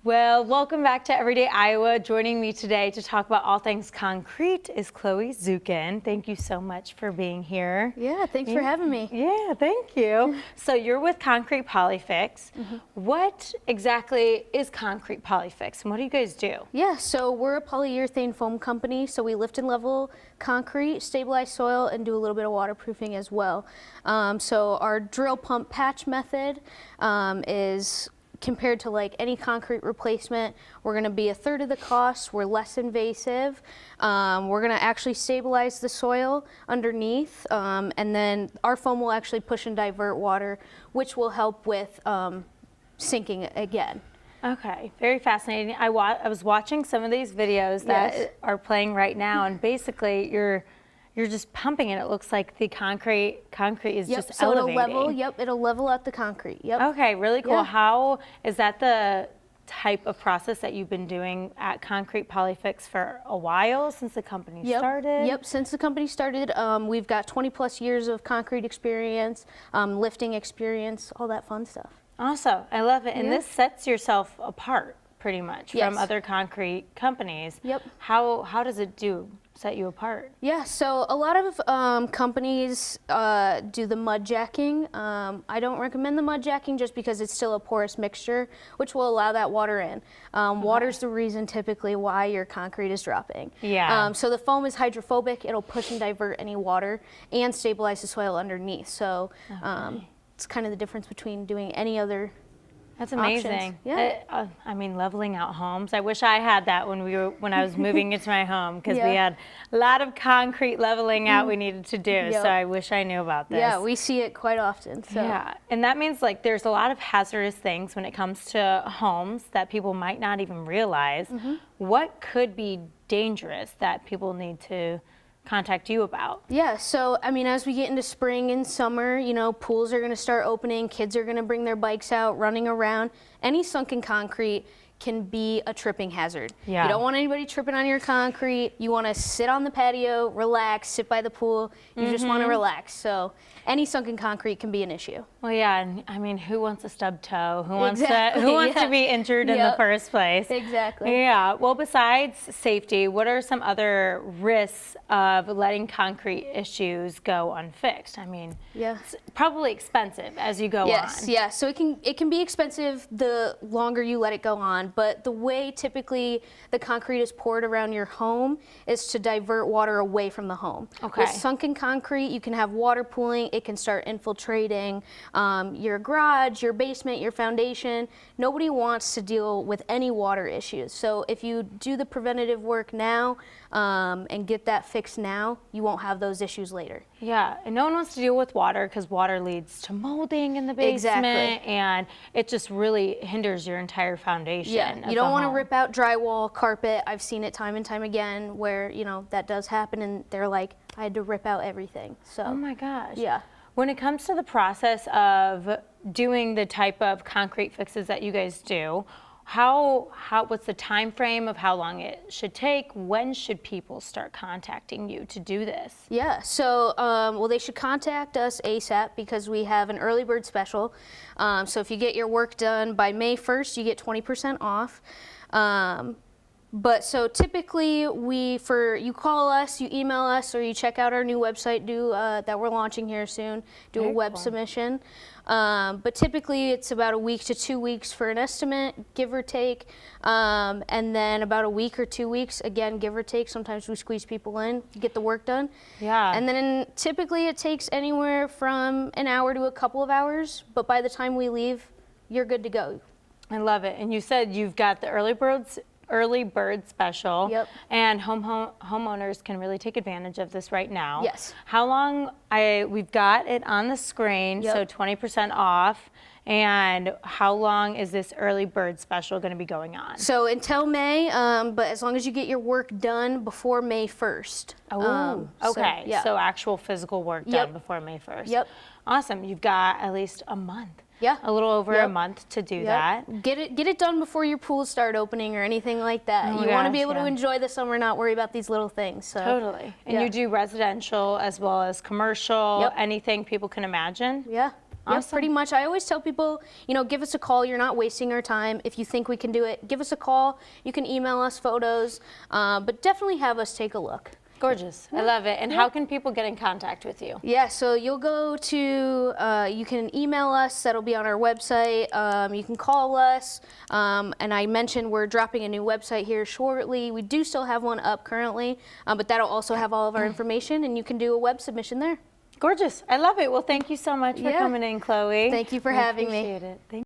Well, welcome back to Everyday Iowa. Joining me today to talk about all things concrete is Chloe Zukin. Thank you so much for being here. Yeah, thanks for having me. Yeah, thank you. So you're with Concrete PolyFix. What exactly is Concrete PolyFix and what do you guys do? Yeah, so we're a polyurethane foam company, so we lift and level concrete, stabilize soil, and do a little bit of waterproofing as well. So our drill pump patch method is compared to like any concrete replacement, we're going to be a third of the cost. We're less invasive. We're going to actually stabilize the soil underneath, and then our foam will actually push and divert water, which will help with sinking again. Okay, very fascinating. I was watching some of these videos that are playing right now, and basically you're just pumping it. It looks like the concrete is just so elevating. It'll level out the concrete. Okay, really cool. Yeah. How is that the type of process that you've been doing at Concrete PolyFix for a while, since the company started? Yep, since the company started, we've got 20 plus years of concrete experience, lifting experience, all that fun stuff. Awesome, I love it. And this sets yourself apart pretty much from other concrete companies. Yep. How does it set you apart? Yeah, so a lot of companies do the mud jacking. I don't recommend the mud jacking just because it's still a porous mixture, which will allow that water in. Water's the reason typically why your concrete is dropping. Yeah. So the foam is hydrophobic. It'll push and divert any water and stabilize the soil underneath. So it's kind of the difference between doing any other. That's amazing. Options. Yeah. I mean, leveling out homes. I wish I had that when I was moving into my home, because we had a lot of concrete leveling out we needed to do. So I wish I knew about this. Yeah, we see it quite often. So. Yeah, and that means like there's a lot of hazardous things when it comes to homes that people might not even realize. What could be dangerous that people need to contact you about? Yeah, so I mean, as we get into spring and summer, you know, pools are going to start opening, kids are going to bring their bikes out, running around. Any sunken concrete can be a tripping hazard. Yeah. You don't want anybody tripping on your concrete. You want to sit on the patio, relax, sit by the pool. You just want to relax. So any sunken concrete can be an issue. Well, yeah, and I mean, who wants a stub toe? Who wants to be injured in the first place? Exactly. Yeah. Well, besides safety, what are some other risks of letting concrete issues go unfixed? I mean, it's probably expensive as you go on. Yeah. So it can be expensive the longer you let it go on. But the way typically the concrete is poured around your home is to divert water away from the home. Okay. With sunken concrete, you can have water pooling. It can start infiltrating your garage, your basement, your foundation. Nobody wants to deal with any water issues. So if you do the preventative work now and get that fixed now, you won't have those issues later. Yeah, and no one wants to deal with water because water leads to molding in the basement, and it just really hinders your entire foundation. Yeah, you don't want to rip out drywall, carpet. I've seen it time and time again where, you know, that does happen and they're like, I had to rip out everything. So. Oh my gosh. Yeah. When it comes to the process of doing the type of concrete fixes that you guys do, what's the time frame of how long it should take? When should people start contacting you to do this? Yeah, so well, they should contact us ASAP because we have an early bird special. So if you get your work done by May 1st, you get 20% off. But so typically you call us, you email us, or you check out our new website that we're launching here soon, do a web submission. But typically it's about a week to 2 weeks for an estimate, give or take. And then about a week or 2 weeks, again, give or take. Sometimes we squeeze people in to get the work done. Yeah. And then typically it takes anywhere from an hour to a couple of hours. But by the time we leave, you're good to go. I love it. And you said you've got the early bird special. Yep. And homeowners can really take advantage of this right now. Yes. How long? We've got it on the screen, so 20% off. And how long is this early bird special going to be going on? So until May, but as long as you get your work done before May 1st. Oh, okay. So, so actual physical work done before May 1st. Yep. Awesome. You've got at least a month. Yeah. A little over a month to do that. Get it done before your pools start opening or anything like that. Oh you want to be able to enjoy the summer, not worry about these little things. So. Totally. And you do residential as well as commercial, anything people can imagine? Yeah. Awesome. Pretty much. I always tell people, you know, give us a call. You're not wasting our time. If you think we can do it, give us a call. You can email us photos, but definitely have us take a look. Gorgeous. I love it. And how can people get in contact with you? Yeah, so you'll go to, you can email us, that'll be on our website. You can call us, and I mentioned we're dropping a new website here shortly. We do still have one up currently, but that'll also have all of our information, and you can do a web submission there. Gorgeous. I love it. Well, thank you so much for Yeah. coming in, Chloe. Thank you for We having me. appreciate it. Thank